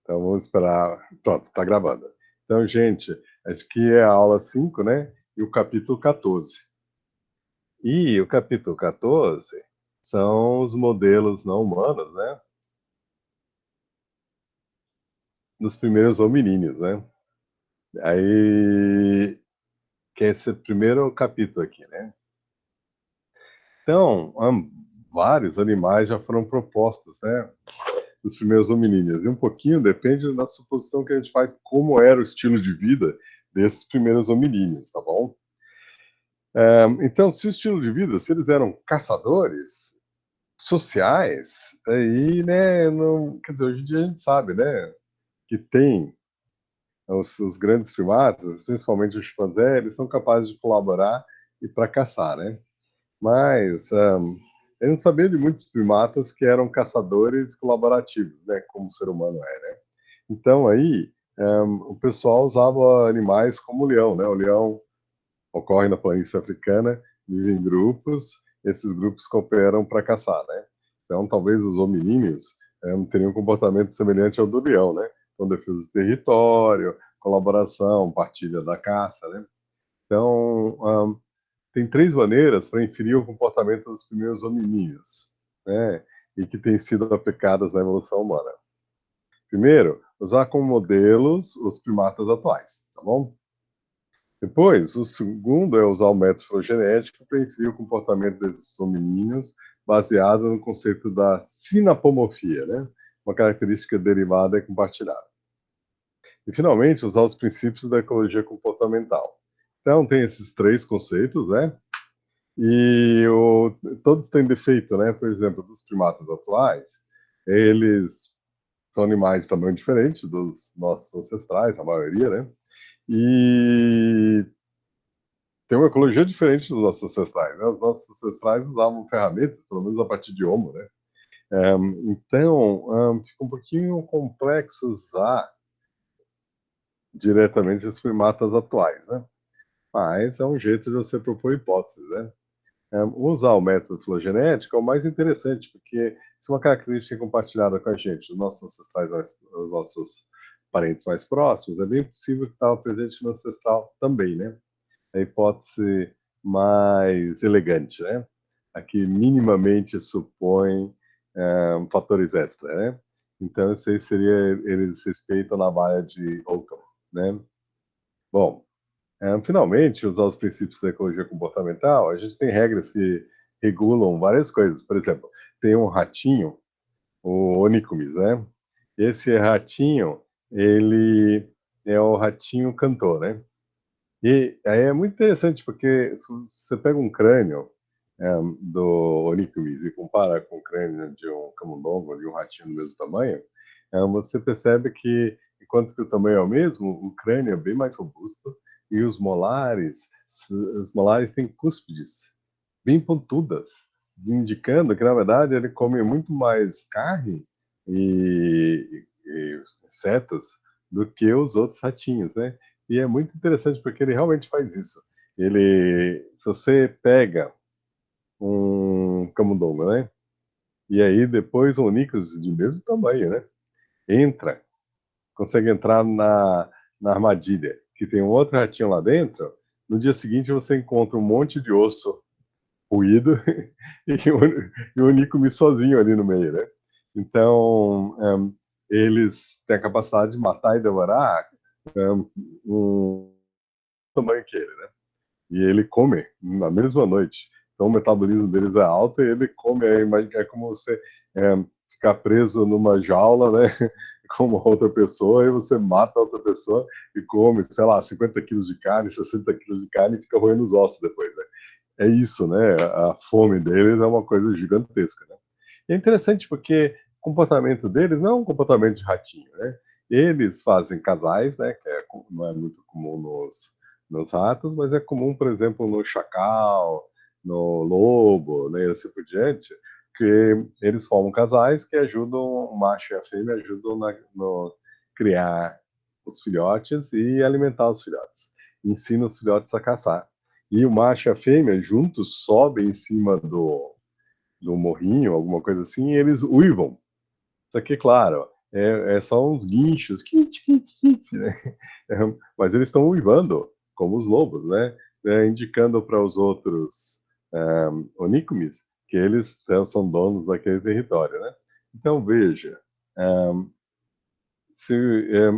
Então vamos esperar. Pronto, está gravando. Então, gente, acho que é a aula 5, né? E o capítulo 14. E o capítulo 14 são os modelos não humanos, né? Dos primeiros hominíneos, né? Aí, que é esse primeiro capítulo aqui, né? Então, vários animais já foram propostos, né? Dos primeiros hominíneos. E um pouquinho depende da suposição que a gente faz como era o estilo de vida desses primeiros hominíneos, tá bom? Então, se o estilo de vida, se eles eram caçadores sociais, aí, né, não, quer dizer, hoje em dia a gente sabe, né, que tem os grandes primatas, principalmente os chimpanzés, eles são capazes de colaborar e para caçar, né? Mas eu não sabia de muitos primatas que eram caçadores colaborativos, né, como o ser humano é, né? Então aí o pessoal usava animais como o leão, né? O leão ocorre na planície africana, vive em grupos, esses grupos cooperam para caçar, né? Então, talvez os hominíneos teriam um comportamento semelhante ao do leão, né? Então, defesa do território, colaboração, partilha da caça, né? Então, tem três maneiras para inferir o comportamento dos primeiros hominíneos, né? E que têm sido aplicadas na evolução humana. Primeiro, usar como modelos os primatas atuais, tá bom? Depois, o segundo é usar o método filogenético para inferir o comportamento desses hominíneos baseado no conceito da sinapomorfia, né? Uma característica derivada e compartilhada. E, finalmente, usar os princípios da ecologia comportamental. Então, tem esses três conceitos, né? E todos têm defeito, né? Por exemplo, dos primatas atuais, eles são animais de tamanho diferente dos nossos ancestrais, a maioria, né? E tem uma ecologia diferente dos nossos ancestrais, né? Os nossos ancestrais usavam ferramentas, pelo menos a partir de homo, né? Então, fica um pouquinho complexo usar diretamente os primatas atuais, né? Mas é um jeito de você propor hipóteses, né? Usar o método filogenético é o mais interessante, porque se uma característica é compartilhada com a gente, os nossos ancestrais, os nossos parentes mais próximos, é bem possível que estava presente no ancestral também, né? A hipótese mais elegante, né? A que minimamente supõe fatores extra, né? Então, isso aí seria, eles respeitam na baia de Occam, né? Bom, finalmente, usar os princípios da ecologia comportamental, a gente tem regras que regulam várias coisas. Por exemplo, tem um ratinho, o Onicumis, né? Esse ratinho, ele é o ratinho cantor, né? E aí é muito interessante, porque se você pega um crânio do Onicumis e compara com o crânio de um camundongo, de um ratinho do mesmo tamanho, você percebe que, enquanto que o tamanho é o mesmo, o crânio é bem mais robusto e os molares têm cúspides bem pontudas, indicando que, na verdade, ele come muito mais carne e insetos do que os outros ratinhos, né? E é muito interessante porque ele realmente faz isso. Ele, se você pega um camundongo, né? E aí depois um Onychus de mesmo tamanho, né? Entra, consegue entrar na armadilha, que tem um outro ratinho lá dentro. No dia seguinte você encontra um monte de osso ruído e o Nico sozinho ali no meio, né? Então, eles têm a capacidade de matar e devorar um tamanho que ele, né? E ele come na mesma noite. Então, o metabolismo deles é alto e ele come. É como você ficar preso numa jaula, né? Com uma outra pessoa, e você mata a outra pessoa e come, sei lá, 50 quilos de carne, 60 quilos de carne e fica roendo os ossos depois, né? É isso, né? A fome deles é uma coisa gigantesca, né? E é interessante porque o comportamento deles não é um comportamento de ratinho, né? Eles fazem casais, né? Que não é muito comum nos ratos, mas é comum, por exemplo, no chacal, no lobo, né? E assim por diante, que eles formam casais que ajudam, o macho e a fêmea ajudam no criar os filhotes e alimentar os filhotes. Ensina os filhotes a caçar. E o macho e a fêmea juntos sobem em cima do morrinho, alguma coisa assim, e eles uivam. Só que, claro, é só uns guinchos, quit, quit, quit, né? É, mas eles estão uivando, como os lobos, né? Indicando para os outros onícomes que eles são donos daquele território, né? Então, veja, um,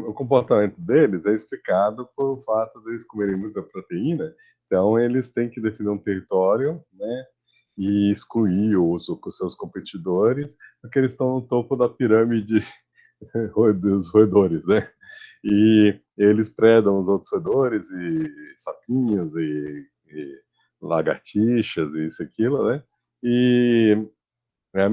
o comportamento deles é explicado pelo fato de eles comerem muita proteína, então eles têm que definir um território, né? E excluir os seus competidores, porque eles estão no topo da pirâmide dos roedores, né? E eles predam os outros roedores e sapinhos e lagartixas e isso e aquilo, né? E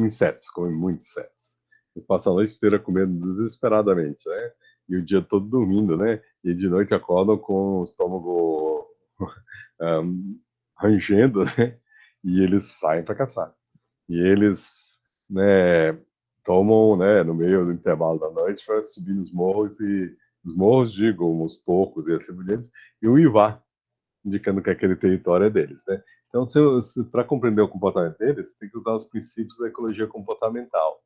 insetos, comem muitos insetos. Eles passam a noite inteira comendo desesperadamente, né? E o dia todo dormindo, né? E de noite acordam com o estômago rangendo, né? E eles saem para caçar. E eles, né, tomam, né, no meio do intervalo da noite para subir nos morros e os morros, digo, os tocos e assim por diante, e uivar, indicando que aquele território é deles, né? Então, para compreender o comportamento deles, tem que usar os princípios da ecologia comportamental.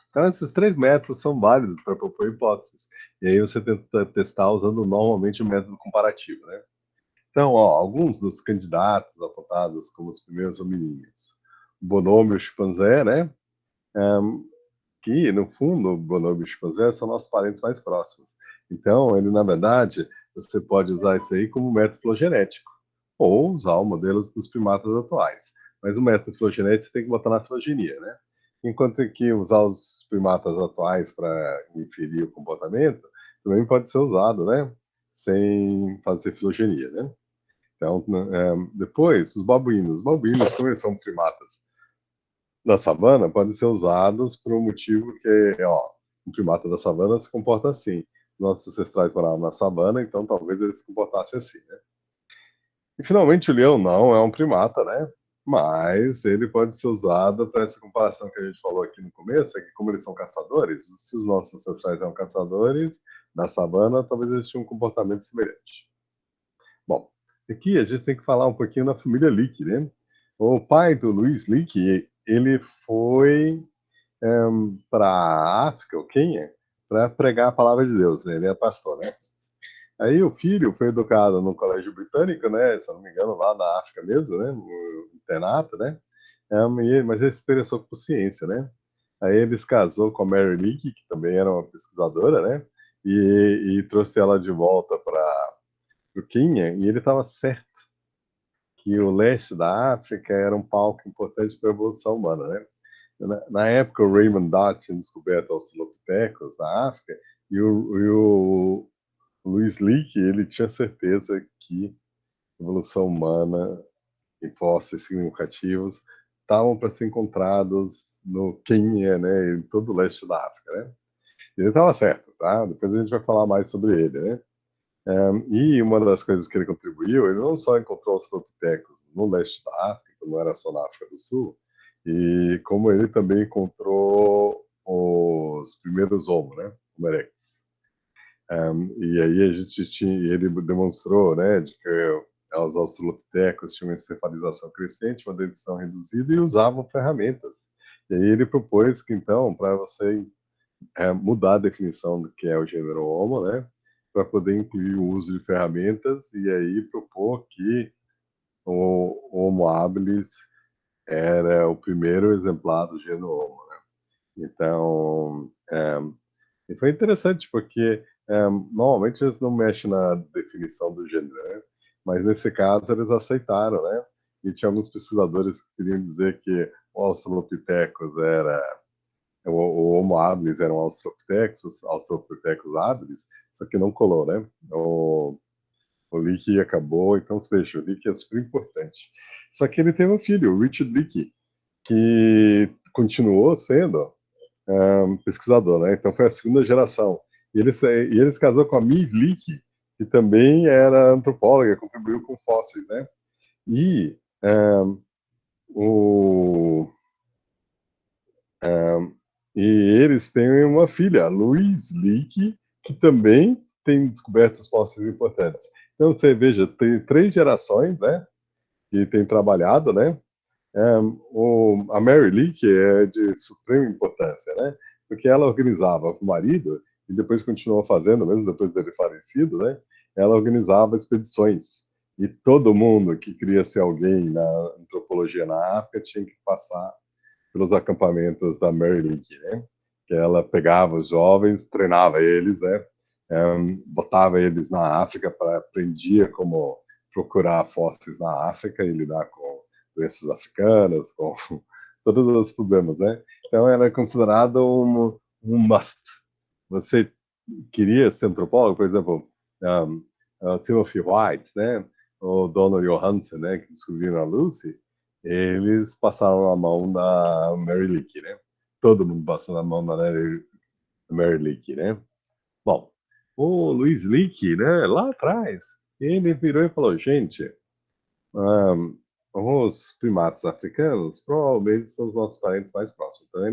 Então, esses 3 métodos são válidos para propor hipóteses. E aí você tenta testar usando normalmente o método comparativo, né? Então, ó, alguns dos candidatos apontados como os primeiros hominídeos. O bonobo e o chimpanzé, né? Que, no fundo, o bonobo e o chimpanzé são nossos parentes mais próximos. Então, ele, na verdade, você pode usar isso aí como método filogenético, ou usar o modelo dos primatas atuais. Mas o método filogenético você tem que botar na filogenia, né? Enquanto que usar os primatas atuais para inferir o comportamento também pode ser usado, né? Sem fazer filogenia, né? Então, depois, os babuínos. Os babuínos, como eles são primatas da savana, podem ser usados por um motivo que, ó, um primata da savana se comporta assim. Nossos ancestrais moravam na savana, então talvez eles se comportassem assim, né? E finalmente o leão não é um primata, né? Mas ele pode ser usado para essa comparação que a gente falou aqui no começo, é que como eles são caçadores, se os nossos ancestrais eram caçadores da savana, talvez eles tinham um comportamento semelhante. Bom, aqui a gente tem que falar um pouquinho da família Leakey, né? O pai do Luiz Leakey, ele foi para a África, o Quênia, para pregar a palavra de Deus, né? Ele é pastor, né? Aí o filho foi educado no colégio britânico, né? Se eu não me engano, lá na África mesmo, né? No internato, né? Mas ele se interessou por ciência, né? Aí ele se casou com a Mary Leakey, que também era uma pesquisadora, né? E trouxe ela de volta para o Quênia, e ele estava certo que o leste da África era um palco importante para a evolução humana, né? Na época, o Raymond Dart tinha descoberto Australopithecus na África, e o Louis Leakey, ele tinha certeza que a evolução humana e fósseis significativos estavam para ser encontrados no Quênia, né, em todo o leste da África, né? E ele estava certo, tá? Depois a gente vai falar mais sobre ele, né? E uma das coisas que ele contribuiu, ele não só encontrou australopithecus no leste da África, não era só na África do Sul, e como ele também encontrou os primeiros Homo, né? Homo erectus. E aí a gente tinha, ele demonstrou, né, de que os australopithecus tinham uma encefalização crescente, uma dentição reduzida e usavam ferramentas. E aí ele propôs que, então, para você mudar a definição do que é o gênero Homo, né, para poder incluir o uso de ferramentas e aí propor que o Homo habilis era o primeiro exemplar do gênero Homo, né? Então, e foi interessante porque normalmente eles não mexem na definição do gênero, né? Mas nesse caso eles aceitaram, né? E tinha alguns pesquisadores que queriam dizer que o Australopithecus era o Homo habilis era um Australopithecus habilis, só que não colou, né? O Leakey acabou, então se veja, o Leakey é super importante. Só que ele teve um filho, o Richard Leakey, que continuou sendo pesquisador, né? Então foi a segunda geração. E ele se casou com a Miv Leakey, que também era antropóloga, contribuiu com fósseis, né? E o, e eles têm uma filha, a Louise Leakey, que também tem descobertas fósseis importantes. Então você veja, tem 3 gerações, né? Que tem trabalhado, né? A Mary Leakey é de suprema importância, né? Porque ela organizava com o marido, e depois continuou fazendo, mesmo depois dele falecido, né? Ela organizava expedições. E todo mundo que queria ser alguém na antropologia na África tinha que passar pelos acampamentos da Mary Leakey, né? Que ela pegava os jovens, treinava eles, né? Botava eles na África para aprendia como procurar fósseis na África e lidar com doenças africanas, com todos os problemas, né? Então era considerado um must. Você queria ser antropólogo, por exemplo, um, Timothy White, né? O Donald Johanson, né? Que descobriram a Lucy, eles passaram a mão da Mary Leakey, né? Todo mundo passou na mão da Mary Leakey, né? Bom, o Luiz Leakey, né? Lá atrás, ele virou e falou, gente, um, os primatas africanos provavelmente são os nossos parentes mais próximos. Então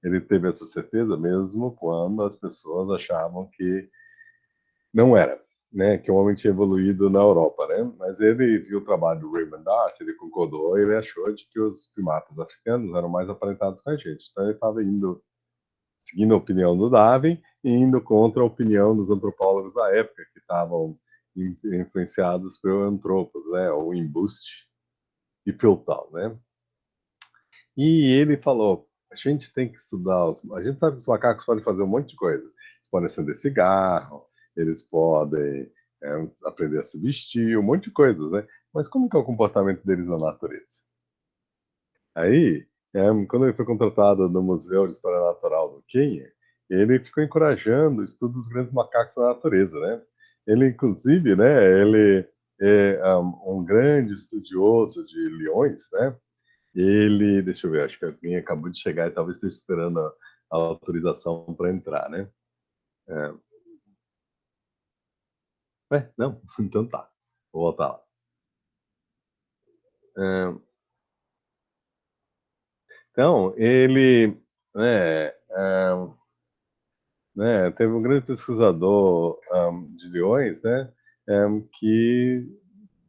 ele teve essa certeza mesmo quando as pessoas achavam que não era, né? Que o homem tinha evoluído na Europa, né? Mas ele viu o trabalho do Raymond Dart, ele concordou, ele achou de que os primatas africanos eram mais aparentados com a gente. Então ele estava indo, seguindo a opinião do Darwin e indo contra a opinião dos antropólogos da época, que estavam influenciados pelo Anthropos, né? O Embuste e Piltdown, né? E ele falou: a gente tem que estudar. A gente sabe que os macacos podem fazer um monte de coisa. Eles podem acender cigarro, eles podem aprender a se vestir, um monte de coisas, né? Mas como que é o comportamento deles na natureza? Aí, quando ele foi contratado no Museu de História Natural do Quênia, ele ficou encorajando o estudo dos grandes macacos na natureza, né? Ele, inclusive, né? Ele é um grande estudioso de leões, né? Ele, deixa eu ver, acho que alguém acabou de chegar e talvez esteja esperando a autorização para entrar, né? É, não, então tá, vou voltar lá. É, então, ele, teve um grande pesquisador de leões, né? Que,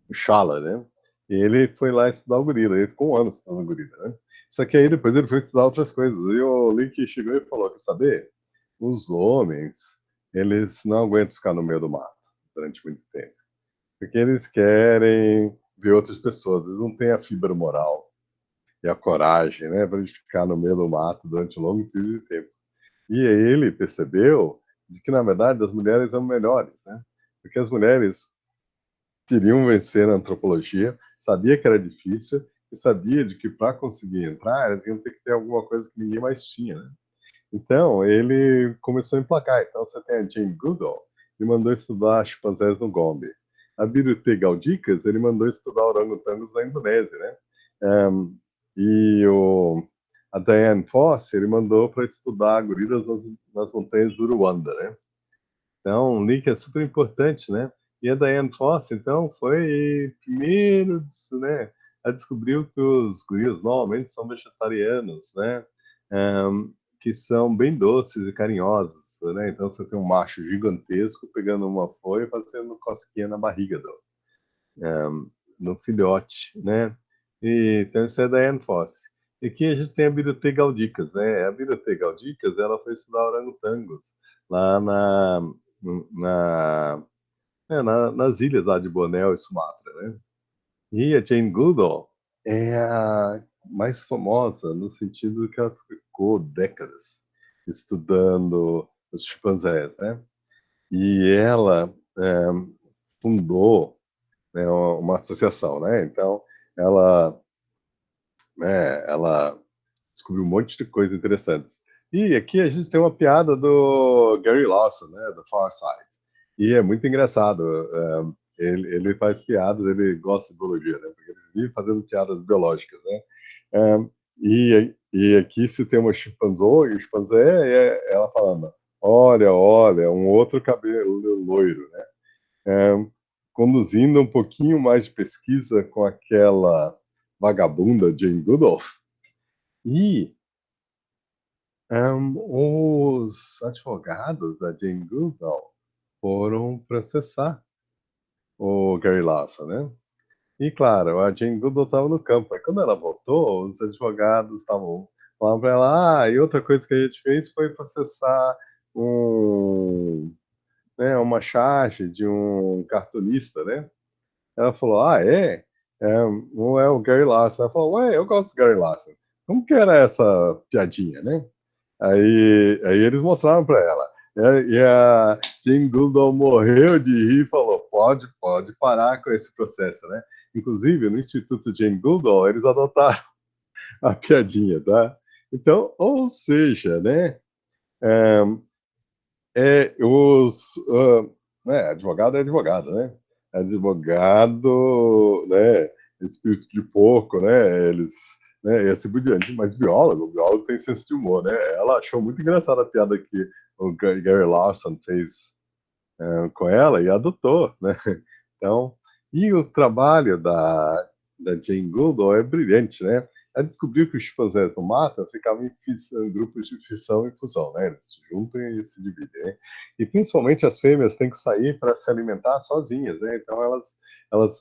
o Shala, né? E ele foi lá estudar o gorila, ele ficou um ano estudando o gorila, né? Só que aí depois ele foi estudar outras coisas. E o Link chegou e falou: quer saber? Os homens, eles não aguentam ficar no meio do mato durante muito tempo. Porque eles querem ver outras pessoas, eles não têm a fibra moral e a coragem, né, para ficar no meio do mato durante um longo período de tempo. E aí ele percebeu de que, na verdade, as mulheres são melhores, né? Porque as mulheres queriam vencer na antropologia, sabia que era difícil e sabia de que para conseguir entrar, elas iam ter que ter alguma coisa que ninguém mais tinha, né? Então, ele começou a emplacar. Então, você tem a Jane Goodall, ele mandou estudar chimpanzés no Gombe. A Biruté Galdicas, ele mandou estudar orangotangos na Indonésia, né? Um, e a Diane Foss, ele mandou para estudar gorilas nas montanhas do Ruanda, né? Então, o link é super importante, né? E a Diane Foss, então, foi primeiro, né, a descobrir que os gorilas normalmente são vegetarianos, né? Que são bem doces e carinhosos, né? Então, você tem um macho gigantesco pegando uma folha e fazendo cosquinha na barriga no filhote, né? E, então, isso é da Diane Foss. E aqui a gente tem a Biruté Galdicas, né? A Biruté Galdicas, ela foi estudar orangotangos lá na, nas ilhas lá de Bornéu e Sumatra, né? E a Jane Goodall é a mais famosa no sentido que ela ficou décadas estudando os chimpanzés, né? E ela fundou, né, uma associação, né? Então, ela, ela descobriu um monte de coisas interessantes. E aqui a gente tem uma piada do Gary Lawson, né, do Far Side. E é muito engraçado. Ele faz piadas, ele gosta de biologia, né? Porque ele vive fazendo piadas biológicas, né? E aqui se tem uma chimpanzé, e o chimpanzé é ela falando, olha, olha, um outro cabelo loiro, né? Conduzindo um pouquinho mais de pesquisa com aquela vagabunda Jane Goodall. E os advogados da Jane Goodall foram processar o Gary Lawson, né? E claro, a Jane Goodall estava no campo. Aí quando ela voltou, os advogados estavam Falaram para ela, e outra coisa que a gente fez foi processar um, né, uma charge de um cartunista, né? Ela falou, é? Não é o Gary Larson. Ela falou, ué, eu gosto do Gary Larson. Como que era essa piadinha, né? Aí eles mostraram para ela. E a Jane Goodall morreu de rir e falou, pode parar com esse processo, né? Inclusive, no Instituto Jane Goodall, eles adotaram a piadinha, tá? Então, ou seja, né? Advogado é advogado, né? Advogado, né? Espírito de porco, né? Eles, né? E assim por diante. Mas biólogo tem senso de humor, né? Ela achou muito engraçada a piada que o Gary Larson fez com ela e adotou, né? Então, e o trabalho da Jane Goodall é brilhante, né? Ela descobriu que os chimpanzés no mato ficavam em grupos de fissão e fusão, né? Eles se juntam e se dividem, né? E principalmente as fêmeas têm que sair para se alimentar sozinhas, né? Então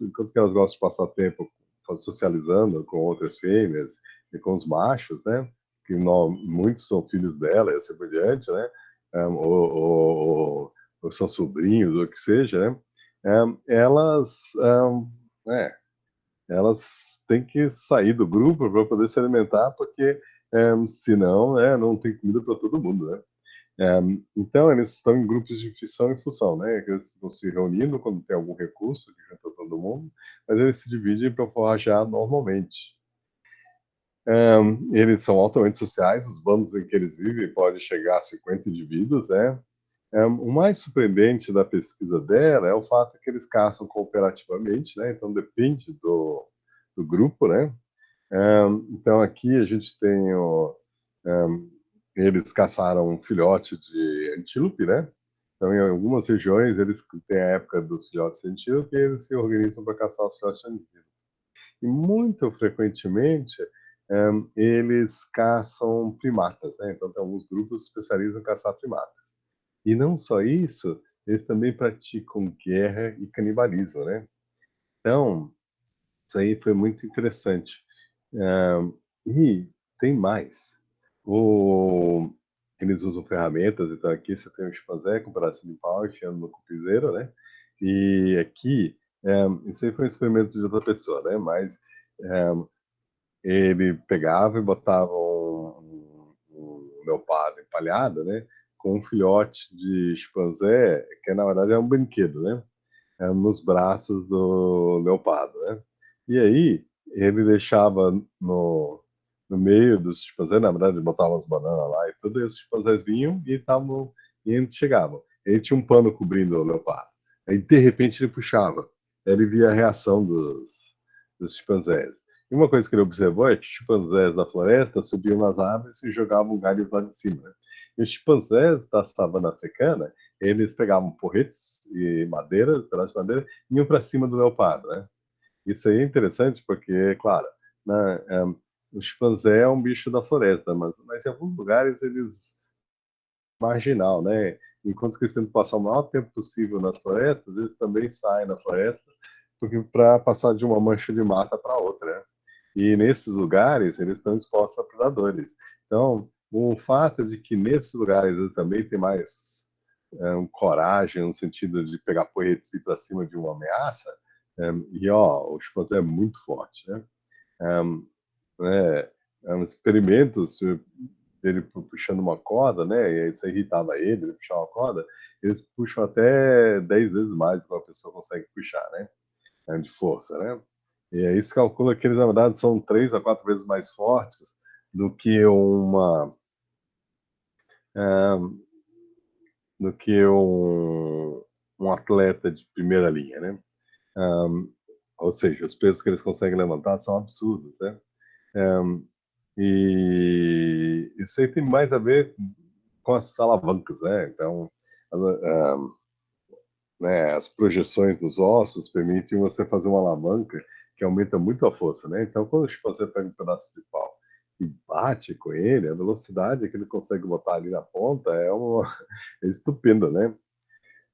enquanto que elas gostam de passar tempo socializando com outras fêmeas e com os machos, né? Que muitos são filhos dela e assim por diante, né? Ou são sobrinhos, ou o que seja, né? Elas, elas têm que sair do grupo para poder se alimentar, porque senão, não tem comida para todo mundo, né? Então, eles estão em grupos de fissão e fusão, né? Eles vão se reunindo quando tem algum recurso que junta todo mundo, mas eles se dividem para forragear normalmente. Eles são altamente sociais, os bandos em que eles vivem podem chegar a 50 indivíduos, né? O mais surpreendente da pesquisa dela é o fato que eles caçam cooperativamente, né? Então depende do grupo, né? Então aqui a gente tem eles caçaram um filhote de antílope, né? Então em algumas regiões eles têm a época dos filhotes de antílope e eles se organizam para caçar os filhotes de antílope. E muito frequentemente eles caçam primatas, né? Então tem alguns grupos que se especializam em caçar primatas. E não só isso, eles também praticam guerra e canibalismo, né? Então, isso aí foi muito interessante. E tem mais. O... Eles usam ferramentas, então aqui você tem um chimpanzé com um pedaço de pau enfiando no cupizeiro, né? E aqui, isso aí foi um experimento de outra pessoa, né? Mas ele pegava e botava um leopardo empalhado, né? Com um filhote de chimpanzé, que na verdade é um brinquedo, né? Nos braços do leopardo, né? E aí ele deixava no meio dos chimpanzés, na verdade, ele botava as bananas lá e tudo, e os chimpanzés vinham e chegavam. Ele tinha um pano cobrindo o leopardo. Aí, de repente, ele puxava. Aí ele via a reação dos chimpanzés. E uma coisa que ele observou é que os chimpanzés da floresta subiam nas árvores e jogavam galhos lá de cima, né? E os chimpanzés da savana africana, eles pegavam porretes e madeira, pedaços de madeira, e iam para cima do leopardo, né? Isso aí é interessante porque, claro, né, o chimpanzé é um bicho da floresta, mas em alguns lugares eles marginal, né? Enquanto que eles tentam passar o maior tempo possível nas florestas, eles também saem da floresta porque para passar de uma mancha de mata para outra, né? E nesses lugares eles estão expostos a predadores. Então, o fato de que nesses lugares eles também têm mais coragem no sentido de pegar porretes e ir para cima de uma ameaça, e ó, o chimpanzé é muito forte, né? Experimentos dele puxando uma corda, né? E isso irritava ele puxar uma corda, eles puxam até 10 vezes mais do que uma pessoa consegue puxar, né? De força, né? E aí se calcula que eles, na verdade, são 3 a 4 vezes mais fortes do que um, um atleta de primeira linha, né? Um, ou seja, os pesos que eles conseguem levantar são absurdos, né? Um, e isso aí tem mais a ver com as alavancas, né? Então, né, as projeções dos ossos permitem você fazer uma alavanca que aumenta muito a força, né? Então, quando você pega um pedaço de pau e bate com ele, a velocidade que ele consegue botar ali na ponta é estupenda, né?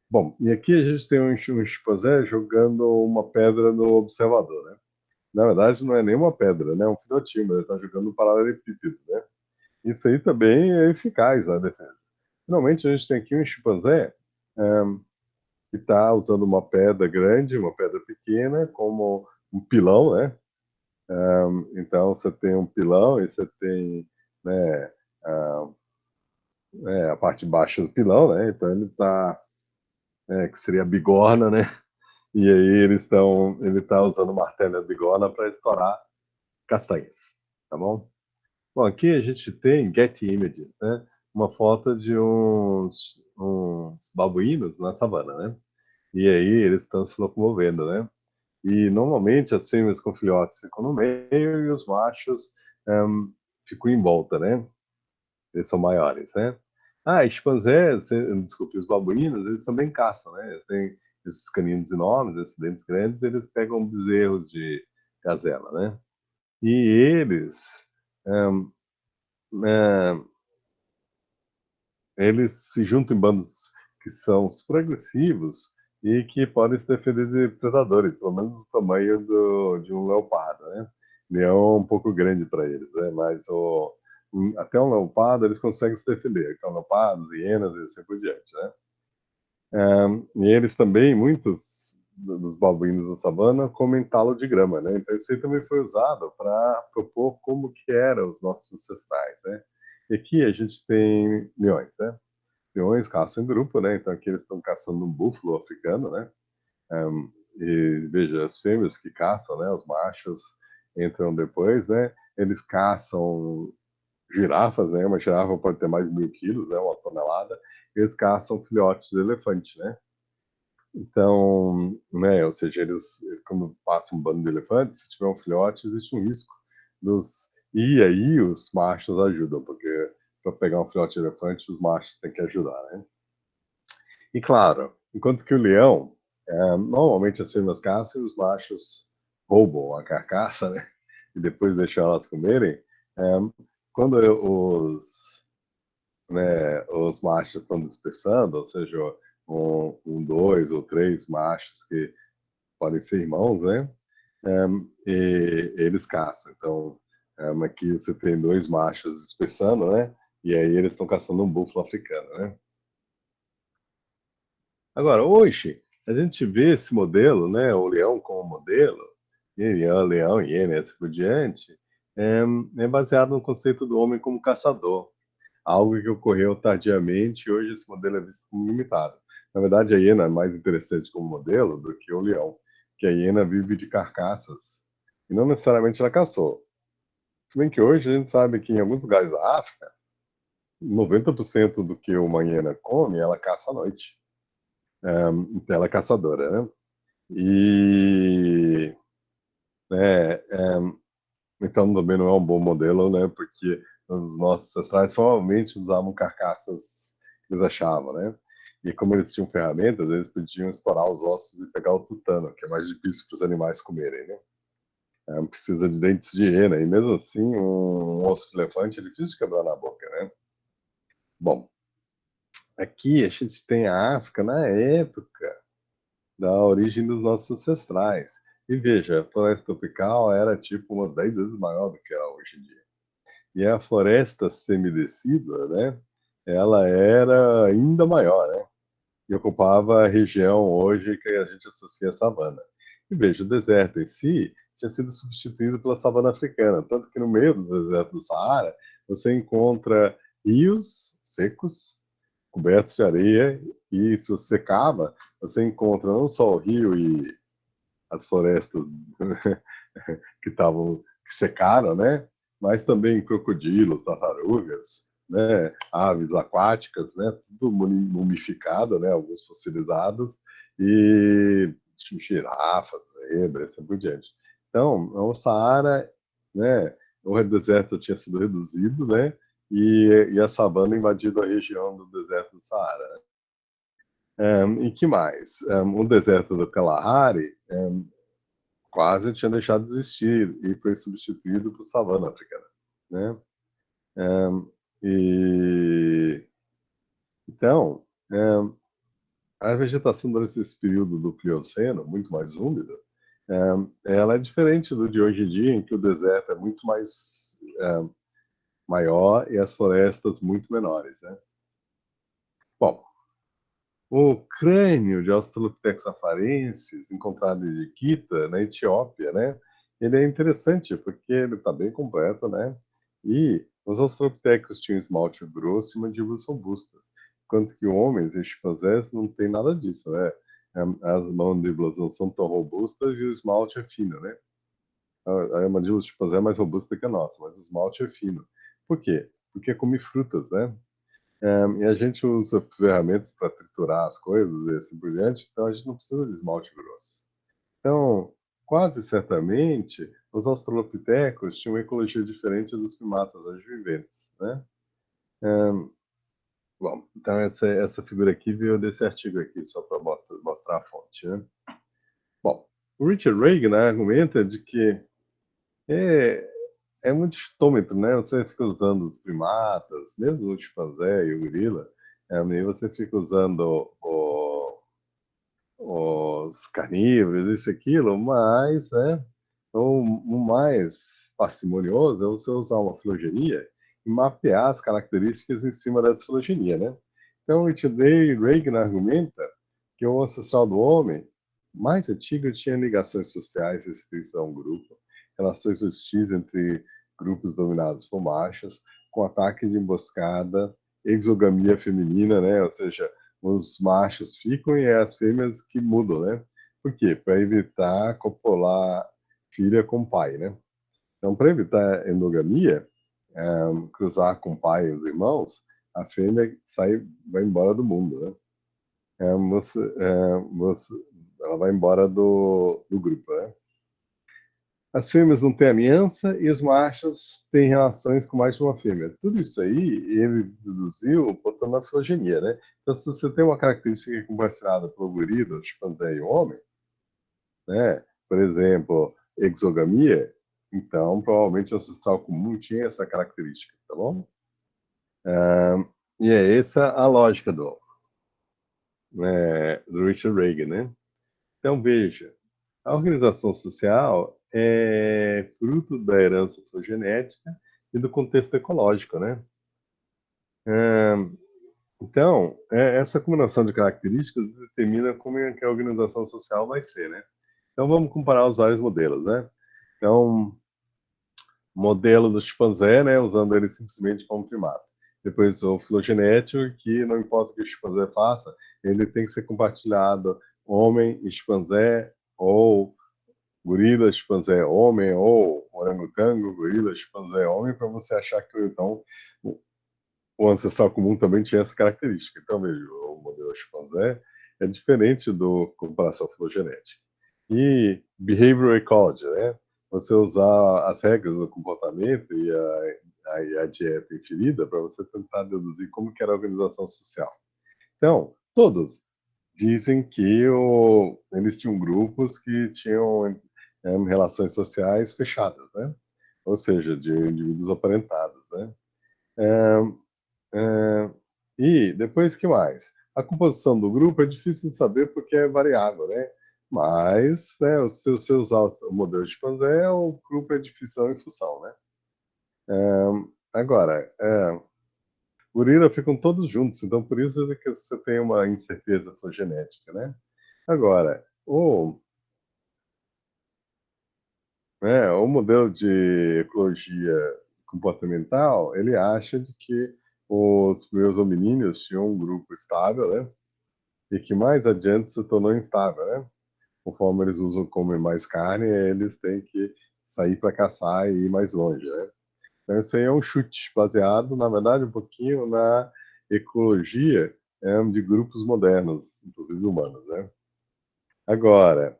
Bom, e aqui a gente tem um chimpanzé jogando uma pedra no observador, né? Na verdade, não é nenhuma pedra, né? É um filhotinho, mas ele está jogando um paralelepípedo, né? isso aí também é eficaz na defesa. Finalmente, a gente tem aqui um chimpanzé que está usando uma pedra grande, uma pedra pequena, como um pilão, né? Então, você tem um pilão e você tem, né, a, a parte baixa do pilão, né? Então, ele está, que seria a bigorna, né? E aí ele está usando o martelo e a bigorna para estourar castanhas, tá bom? Bom, aqui a gente tem Getty Images, né? Uma foto de uns babuínos na savana, né? E aí eles estão se locomovendo, né? E normalmente as fêmeas com filhotes ficam no meio e os machos ficam em volta, né? Eles são maiores, né? Ah, e chimpanzés, desculpe, os babuínos, eles também caçam, né? Eles têm esses caninos enormes, esses dentes grandes, eles pegam bezerros de gazela, né? E eles, hum, hum, eles se juntam em bandos que são super agressivos e que podem se defender de predadores, pelo menos do tamanho de um leopardo, né? Leão é um pouco grande para eles, né? Mas até um leopardo eles conseguem se defender. Então, leopardos, hienas e assim por diante, né? E eles também, muitos dos babuínos da savana, comem talo de grama, né? Então isso aí também foi usado para propor como que eram os nossos ancestrais, né? E aqui a gente tem leões, né? Leões caçam em grupo, né? Então aqui eles estão caçando um búfalo africano, né? E veja, as fêmeas que caçam, né? Os machos entram depois, né? Eles caçam girafas, né? Uma girafa pode ter mais de 1.000 quilos, né? Uma tonelada. Eles caçam filhotes de elefante, né? Então, né? Ou seja, eles quando passa um bando de elefantes, se tiver um filhote, existe um risco dos e aí os machos ajudam, porque para pegar um filhote de elefante, os machos têm que ajudar, né? E claro, enquanto que o leão, normalmente as fêmeas caçam e os machos roubam a carcaça, né? E depois deixam elas comerem. É, quando os machos estão dispersando, ou seja, dois ou três machos que podem ser irmãos, né? E eles caçam. Então, aqui você tem dois machos dispersando, né? E aí eles estão caçando um búfalo africano, né? Agora, hoje, a gente vê esse modelo, né, o leão como modelo, e leão, hiena e assim por diante, é, é baseado no conceito do homem como caçador, algo que ocorreu tardiamente e hoje esse modelo é visto como limitado. Na verdade, a hiena é mais interessante como modelo do que o leão, que a hiena vive de carcaças, e não necessariamente ela caçou. Se bem que hoje a gente sabe que em alguns lugares da África, 90% do que uma hiena come, ela caça à noite. Então ela é caçadora, né? E então também não é um bom modelo, né? Porque os nossos ancestrais provavelmente usavam carcaças que eles achavam, né? E como eles tinham ferramentas, eles podiam estourar os ossos e pegar o tutano, que é mais difícil para os animais comerem, né? Precisa de dentes de hiena, e mesmo assim um osso de elefante é difícil de quebrar na boca, né? Bom, aqui a gente tem a África na época da origem dos nossos ancestrais. E veja, a floresta tropical era tipo umas 10 vezes maior do que é hoje em dia. E a floresta semidecida, né, ela era ainda maior, né, e ocupava a região hoje que a gente associa à savana. E veja, o deserto em si tinha sido substituído pela savana africana, tanto que no meio do deserto do Saara você encontra rios secos, cobertos de areia, e se você cava, você encontra não só o rio e as florestas que secaram, né? Mas também crocodilos, tartarugas, né? Aves aquáticas, né? Tudo mumificado, né? Alguns fossilizados e girafas, zebras, assim por diante. Então, o Saara, né? O deserto tinha sido reduzido, né? E a savana invadido a região do deserto do Saara. E que mais? O deserto do Kalahari quase tinha deixado de existir e foi substituído por savana africana, né? E então, a vegetação durante esse período do Plioceno, muito mais úmida, ela é diferente do de hoje em dia, em que o deserto é muito mais maior e as florestas muito menores, né? Bom, o crânio de Australopithecus afarensis, encontrado em Jequita, na Etiópia, né? Ele é interessante porque ele está bem completo, né? E os Australopithecus tinham esmalte grosso e mandíbulas robustas, enquanto que homens e chimpanzés não tem nada disso, né? As mandíbulas não são tão robustas e o esmalte é fino, né? A mandíbula do chimpanzé é mais robusta que a nossa, mas o esmalte é fino. Por quê? Porque come frutas, né? E a gente usa ferramentas para triturar as coisas e assim por diante, então a gente não precisa de esmalte grosso. Então, quase certamente, os australopitecos tinham uma ecologia diferente dos primatas hoje viventes, né? Bom, então essa figura aqui veio desse artigo aqui, só para mostrar a fonte, né? Bom, o Richard Reagan, né, argumenta de que é, é muito estômetro, né? Você fica usando os primatas, mesmo o chimpanzé e o gorila, aí você fica usando os carnívoros, isso e aquilo, mas né, o mais parcimonioso é você usar uma filogenia e mapear as características em cima dessa filogenia, né? Então, o Ray Reagan argumenta que o ancestral do homem mais antigo tinha ligações sociais restritas a um grupo, relações hostis entre grupos dominados por machos, com ataque de emboscada, exogamia feminina, né? Ou seja, os machos ficam e é as fêmeas que mudam, né? Por quê? Para evitar copular filha com pai, né? Então, para evitar endogamia, cruzar com o pai e os irmãos, a fêmea vai embora do mundo, né? Ela vai embora do grupo, né? As fêmeas não têm aliança e os machos têm relações com mais de uma fêmea. Tudo isso aí ele deduziu botando a filogenia, né? Então, se você tem uma característica compartilhada pelo gorila, o chimpanzé e o homem, né? Por exemplo, exogamia, então provavelmente o ancestral comum tinha essa característica, tá bom? E é essa a lógica do Richard Reagan, né? Então, veja, a organização social é fruto da herança filogenética e do contexto ecológico, né? Então, essa combinação de características determina como é que a organização social vai ser, né? Então, vamos comparar os vários modelos, né? Então, modelo do chimpanzé, né, usando ele simplesmente como primata. Depois, o filogenético, que não importa o que o chimpanzé faça, ele tem que ser compartilhado homem e chimpanzé, ou gorila, chimpanzé, homem, ou orangotango, gorila, chimpanzé, homem, para você achar que então o ancestral comum também tinha essa característica. Então, veja, o modelo chimpanzé é diferente do comparação filogenética. E behavioral ecology, né? Você usar as regras do comportamento e a dieta inferida para você tentar deduzir como que era a organização social. Então, todos dizem que eles tinham grupos que tinham relações sociais fechadas, né? Ou seja, de indivíduos aparentados, né? É, e depois que mais? A composição do grupo é difícil de saber porque é variável, né? Mas, né, se você usar o modelo de Panzé, o grupo é de fissão e fusão, né? Agora, gorila ficam todos juntos, então por isso é que você tem uma incerteza genética, né? Agora, o modelo de ecologia comportamental, ele acha de que os primeiros hominíneos tinham um grupo estável, né? E que mais adiante se tornou instável, né? Conforme eles usam comer mais carne, eles têm que sair para caçar e ir mais longe, né? Então isso aí é um chute baseado, na verdade, um pouquinho na ecologia de grupos modernos, inclusive humanos, né? Agora,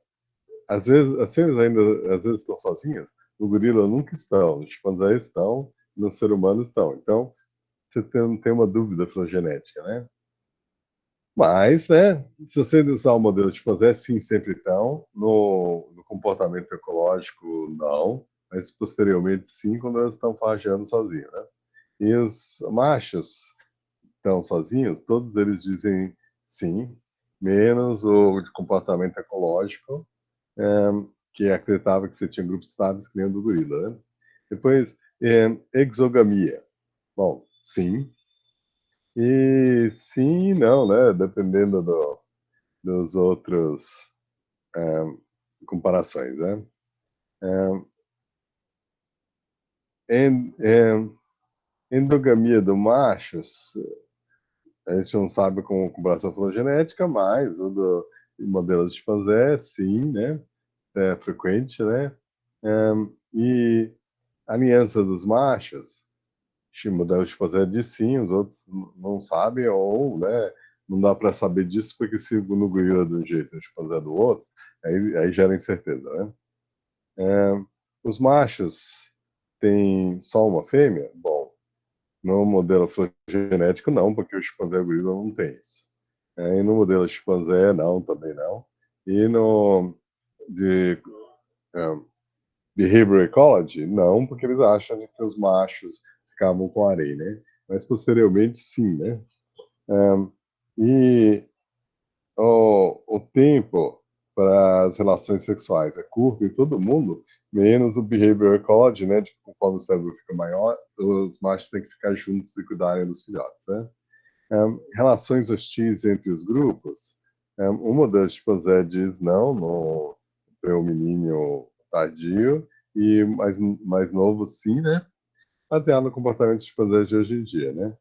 às vezes as fêmeas ainda às vezes estão sozinhas, no gorila nunca estão, nos chimpanzés estão, no ser humano estão. Então você tem uma dúvida filogenética, né? Mas, né, se você usar o modelo de Posé, sim, sempre estão. No comportamento ecológico, não. Mas posteriormente, sim, quando elas estão farejando sozinhas, né? E os machos estão sozinhos, todos eles dizem sim, menos o de comportamento ecológico, que acreditava que você tinha grupos estáveis que nem o do gorila, né? Depois, exogamia. Bom, sim. E sim e não, né? Dependendo dos outros comparações, né? Endogamia do machos, a gente não sabe com comparação filogenética, mas o do modelos de chimpanzé, sim, né? É frequente, né? E a aliança dos machos, modelo de chimpanzé diz sim, os outros não sabem, ou, né? Não dá para saber disso, porque se no gorila de um jeito e o chimpanzé do outro, aí gera incerteza, né? Os machos têm só uma fêmea? Bom, no modelo filogenético, não, porque o chimpanzé e o gorila não tem isso. E no modelo chimpanzé, não, também não. E no de um, behavioral ecology, não, porque eles acham que os machos ficavam com areia, né? Mas posteriormente, sim, né? E o tempo para as relações sexuais é curto em todo mundo, menos o behavioral ecology, né? De conforme o cérebro fica maior, os machos têm que ficar juntos e cuidarem dos filhotes, né? Relações hostis entre os grupos. O modelo de chimpanzé diz não no pré-hominíneo tardio e mais novo sim, né? Baseado no comportamento de chimpanzés de hoje em dia, né?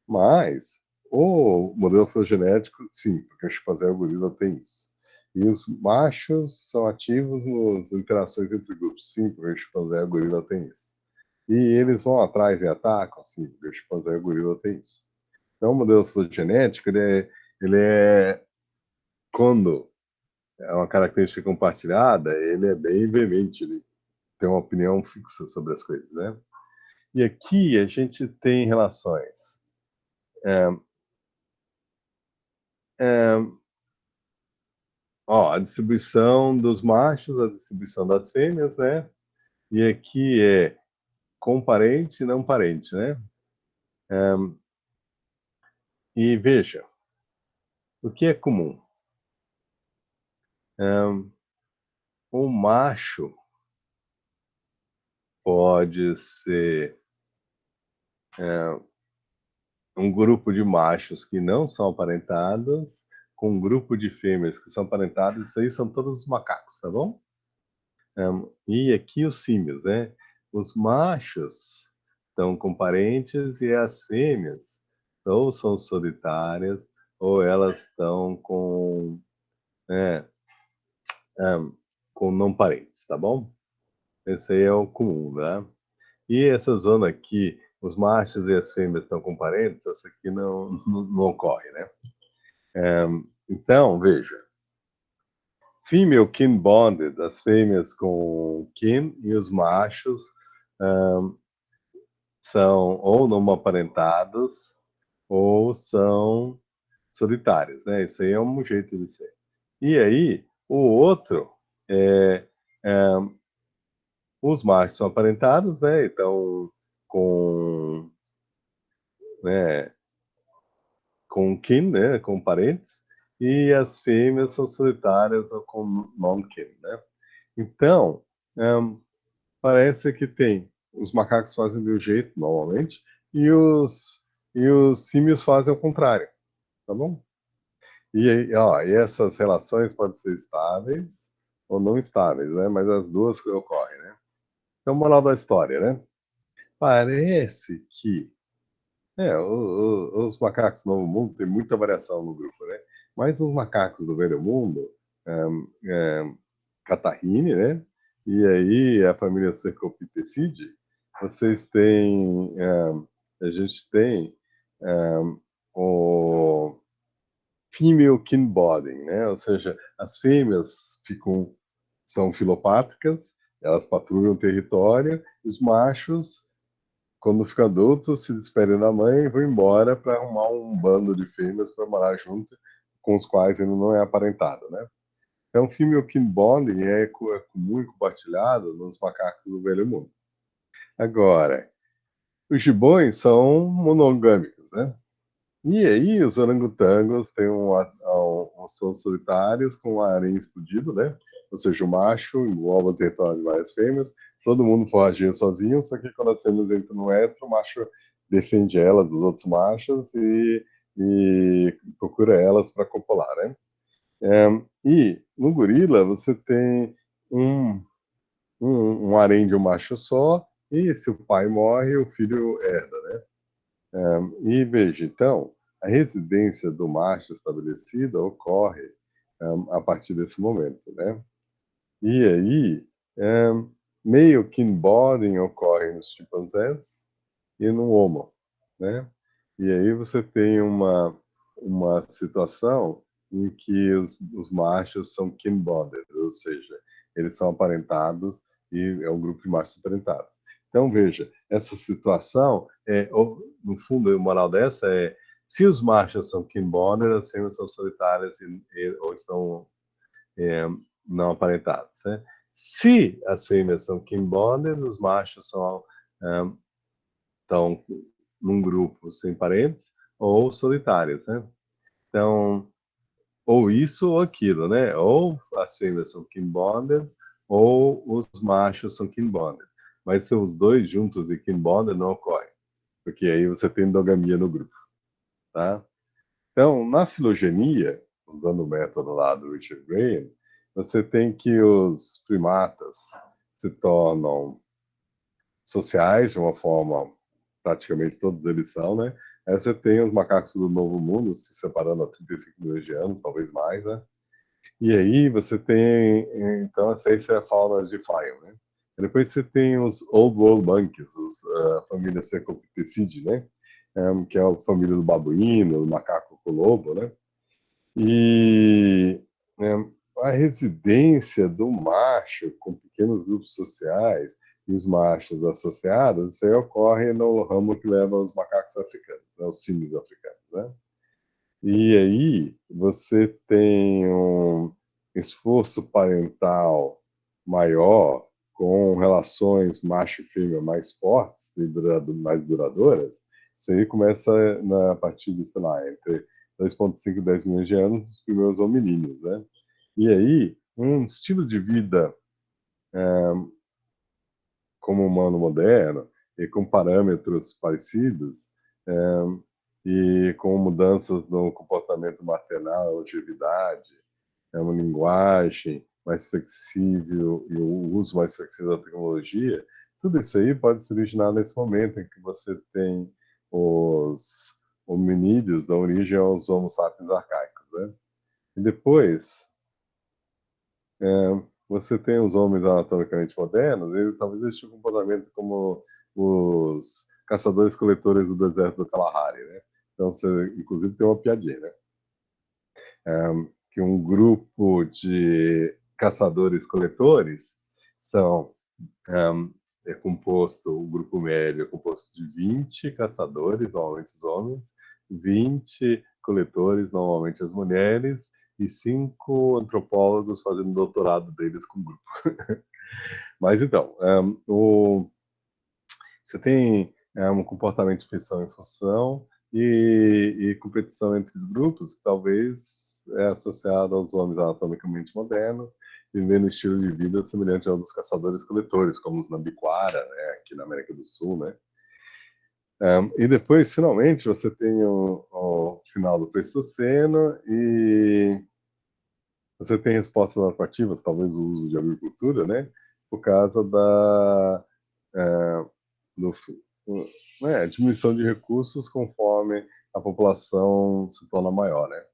Mas o modelo filogenético, sim, porque o chimpanzé e o gorila tem isso. E os machos são ativos nas interações entre grupos, sim, porque o chimpanzé e o gorila tem isso. E eles vão atrás e atacam, sim, porque o chimpanzé e o gorila tem isso. Então, o modelo filogenético, ele é, quando é uma característica compartilhada, ele é bem veemente, ele tem uma opinião fixa sobre as coisas, né? E aqui a gente tem relações. É, ó, a distribuição dos machos, a distribuição das fêmeas, né? E aqui é com parente e não parente, né? E veja, o que é comum? O macho pode ser um grupo de machos que não são aparentados, com um grupo de fêmeas que são aparentadas, isso aí são todos os macacos, tá bom? E aqui os símios, né? Os machos estão com parentes e as fêmeas ou são solitárias ou elas estão né, com não parentes, tá bom? Esse aí é o comum, né? E essa zona aqui, os machos e as fêmeas estão com parentes, essa aqui não ocorre, né? Então, veja, female kin bonded, as fêmeas com kin e os machos são ou não aparentados ou são solitários, né? Isso aí é um jeito de ser. E aí, o outro é, é os machos são aparentados, né? Então, com, né, com kin, né? Com parentes, e as fêmeas são solitárias ou com non-kin, né? Então, um, parece que tem. Os macacos fazem de um jeito, normalmente, e os símios fazem ao contrário, tá bom? E essas relações podem ser estáveis ou não estáveis, né? Mas as duas ocorrem, né? Então, moral da história, né? Parece que os macacos do Novo Mundo tem muita variação no grupo, né? Mas os macacos do Velho Mundo, Catarrhine, né? E aí a família Cercopithecidae, vocês têm, a gente tem o female kin bonding, né? Ou seja, as fêmeas são filopátricas, elas patrulham o território, e os machos, quando ficam adultos, se despedem da mãe e vão embora para arrumar um bando de fêmeas para morar junto, com os quais ele não é aparentado, né? Então, female kin bonding é comum e compartilhado nos macacos do Velho Mundo. Agora, os gibões são monogâmicos, né? E aí, os orangotangos têm são solitários com o harém explodido, né? Ou seja, o macho engloba o território de várias fêmeas, todo mundo foragindo sozinho, só que quando as fêmeas entram no extra, o macho defende elas dos outros machos e procura elas para copular, né? E no gorila você tem um, um harém de um macho só, e se o pai morre, o filho herda, né? E veja, então, a residência do macho estabelecida ocorre a partir desse momento, né? E aí, meio que inbreeding ocorre nos chimpanzés e no homo, né? E aí você tem uma situação em que os machos são kin-bonded, ou seja, eles são aparentados e é um grupo de machos aparentados. Então, veja, essa situação, no fundo, a moral dessa é, se os machos são kin-bonded, as fêmeas são solitárias ou estão não aparentadas, né? Se as fêmeas são kin-bonded, os machos são estão num grupo sem parentes ou solitários, né? Então, ou isso ou aquilo, né? Ou as fêmeas são kin-bonded ou os machos são kin-bonded. Mas se os dois juntos e kin-bonded não ocorre, porque aí você tem endogamia no grupo, tá? Então, na filogenia, usando o método lá do Richard Graham, você tem que os primatas se tornam sociais, de uma forma, praticamente todos eles são, né? Aí você tem os macacos do Novo Mundo se separando há 35 milhões de anos, talvez mais, né? E aí você tem, então, essa é a fauna de Fire, né? E depois você tem os Old World Monkeys, a família Cercopithecidae, né? Que é a família do babuíno, do macaco com lobo, né? E a residência do macho com pequenos grupos sociais e os machos associados, isso aí ocorre no ramo que leva os macacos africanos, né, os símios africanos, né? E aí você tem um esforço parental maior com relações macho e fêmea mais fortes e mais duradouras. Isso aí começa a partir de, sei lá, entre 2,5 e 10 milhões de anos dos primeiros hominíneos, né? E aí, um estilo de vida como humano moderno e com parâmetros parecidos, e com mudanças no comportamento maternal, longevidade, uma linguagem mais flexível e o uso mais flexível da tecnologia, tudo isso aí pode se originar nesse momento em que você tem os hominídeos da origem aos Homo sapiens arcaicos, né? E depois, você tem os homens anatomicamente modernos, eles talvez eles tenham um comportamento como os caçadores-coletores do deserto do Kalahari, né? Então, você, inclusive, tem uma piadinha, né? Que um grupo de caçadores-coletores são composto, o grupo médio é composto de 20 caçadores, normalmente os homens, 20 coletores, normalmente as mulheres, e 5 antropólogos fazendo doutorado deles com o grupo. Mas então, você tem um comportamento de feição em função e competição entre os grupos, que talvez é associado aos homens anatomicamente modernos, vivendo um estilo de vida semelhante ao dos caçadores-coletores, como os Nambiquara, né, aqui na América do Sul, né? E depois, finalmente, você tem o final do Pleistoceno e você tem respostas adaptativas, talvez o uso de agricultura, né? Por causa é, do, diminuição de recursos conforme a população se torna maior, né?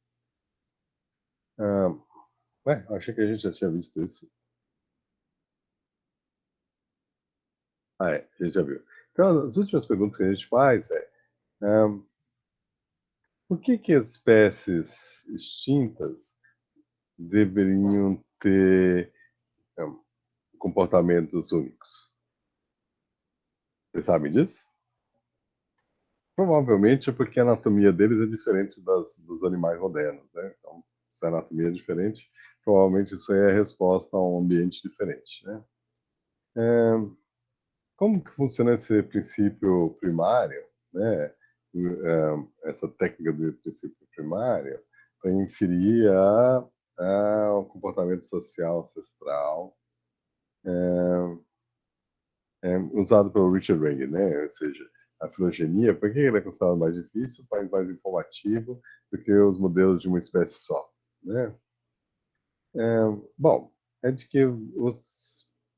Ah, achei que a gente já tinha visto isso. A gente já viu. Então, as últimas perguntas que a gente faz ah, por que as espécies extintas deveriam ter ah, comportamentos únicos? Você sabe disso? Provavelmente é porque a anatomia deles é diferente dos animais modernos, né? Então, se a anatomia é diferente, provavelmente isso aí é resposta a um ambiente diferente, né? Como que funciona esse princípio primário, né? Essa técnica do princípio primário para inferir o comportamento social ancestral usado pelo Richard Reagan, né? Ou seja, a filogenia, por que ele é considerado mais difícil, mas mais informativo do que os modelos de uma espécie só, né? Bom, é de que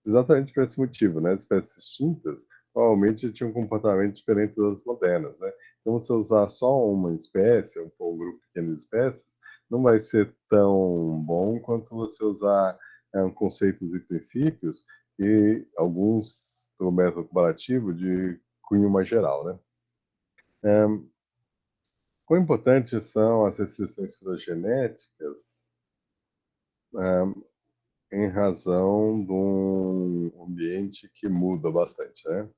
exatamente por esse motivo, né? As espécies extintas provavelmente tinham um comportamento diferente das modernas, né? Então, você usar só uma espécie, um grupo pequeno de espécies, não vai ser tão bom quanto você usar conceitos e princípios e alguns, pelo método comparativo, de cunho mais geral, né? Quão importantes são as restrições filogenéticas em razão de um ambiente que muda bastante, né?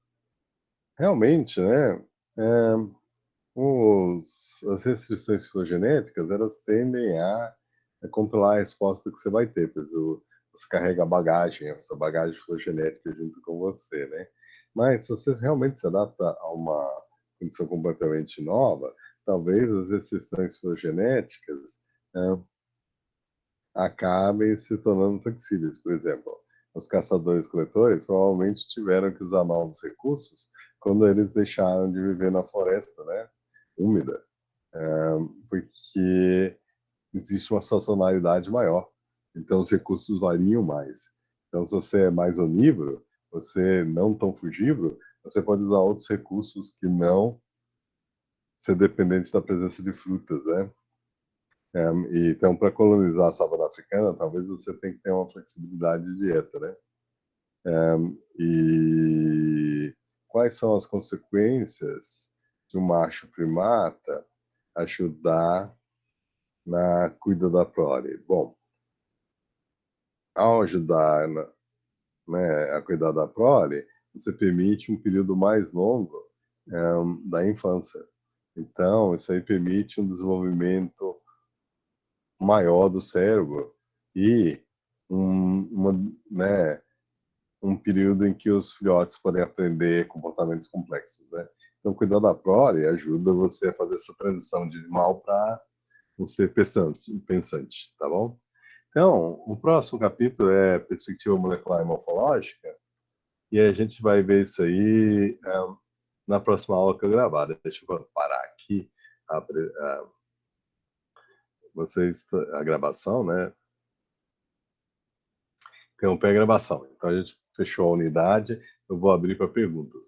Realmente, né? é, as restrições filogenéticas, elas tendem a controlar a resposta que você vai ter, pois você carrega a bagagem, a sua bagagem filogenética junto com você, né? Mas se você realmente se adapta a uma condição completamente nova, talvez as restrições filogenéticas é, acabem se tornando flexíveis. Por exemplo, os caçadores-coletores provavelmente tiveram que usar novos recursos quando eles deixaram de viver na floresta, né, úmida, porque existe uma sazonalidade maior. Então, os recursos variam mais. Então, se você é mais onívoro, você não tão frugívoro, você pode usar outros recursos que não ser dependente da presença de frutas, né? Então, para colonizar a savana africana, talvez você tenha que ter uma flexibilidade de dieta, né? E quais são as consequências de um macho primata ajudar na cuida da prole? Bom, ao ajudar né, a cuidar da prole, você permite um período mais longo da infância. Então, isso aí permite um desenvolvimento maior do cérebro e né, um período em que os filhotes podem aprender comportamentos complexos, né? Então, cuidar da prole ajuda você a fazer essa transição de animal para um ser pensante, tá bom? Então, o próximo capítulo é perspectiva molecular e morfológica, e a gente vai ver isso aí na próxima aula que eu gravar. Deixa eu parar aqui vocês a gravação, né? Interromper a gravação. Então, a gente fechou a unidade, eu vou abrir para perguntas.